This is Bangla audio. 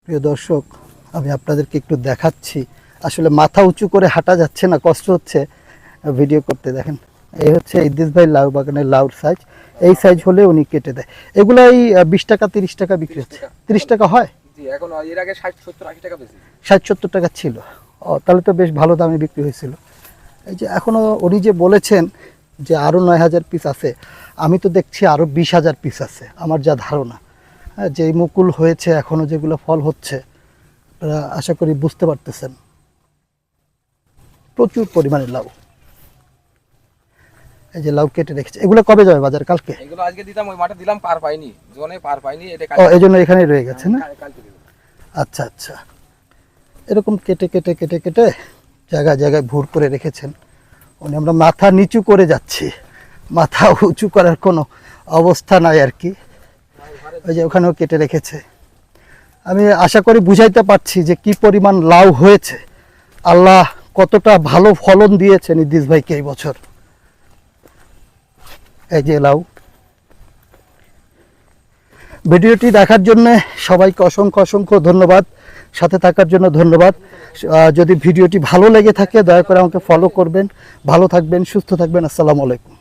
প্রিয় দর্শক, আমি আপনাদেরকে একটু দেখাচ্ছি। আসলে মাথা উঁচু করে হাঁটা যাচ্ছে না, কষ্ট হচ্ছে ভিডিও করতে। দেখেন, এই হচ্ছে ইদ্রিস ভাই লাউ বাগানের লাউর সাইজ। এই সাইজ হলে উনি কেটে দেয়। এগুলাই 20 টাকা 30 টাকা বিক্রি হচ্ছে। 30 টাকা হয়? জি, এখন এর আগে 60 70 80 টাকা বেশি। 60-70 টাকা ছিল। ও, তাহলে তো বেশ ভালো দামে বিক্রি হয়েছিল। এই যে এখনো উনি যে বলেছেন যে আরও 9000 পিস আছে, আমি তো দেখছি আরও 20,000 পিস আছে আমার যা ধারণা। হ্যাঁ, যেই মুকুল হয়েছে এখনো যেগুলো ফল হচ্ছে, আপনারা আশা করি বুঝতে পারতেছেন। প্রচুর পরিমাণে লাউ। এই যে লাউ কেটে রেখেছে, এগুলো কবে যাবে বাজার? কালকে? এগুলো আজকে দিতাম, ওই মাঠে দিলাম, পার পাইনি, জোনে পার পাইনি, এটা ও, এই জন্য এখানেই রয়ে গেছে না? কালকে দেব। আচ্ছা আচ্ছা, এরকম কেটে কেটে কেটে কেটে জায়গায় জায়গায় ভুর করে রেখেছেন উনি। আমরা মাথা নিচু করে যাচ্ছি, মাথা উঁচু করার কোনো অবস্থা নাই আর কি। ওই যে ওখানেও কেটে রেখেছে। আমি আশা করি বুঝাইতে পারছি যে কি পরিমাণ লাউ হয়েছে। আল্লাহ কতটা ভালো ফলন দিয়েছেন ইদ্রিস ভাইকে এই বছর। এই যে লাউ। ভিডিওটি দেখার জন্য সবাইকে অসংখ্য অসংখ্য ধন্যবাদ, সাথে থাকার জন্য ধন্যবাদ। যদি ভিডিওটি ভালো লেগে থাকে দয়া করে আমাকে ফলো করবেন। ভালো থাকবেন, সুস্থ থাকবেন। আসসালামু আলাইকুম।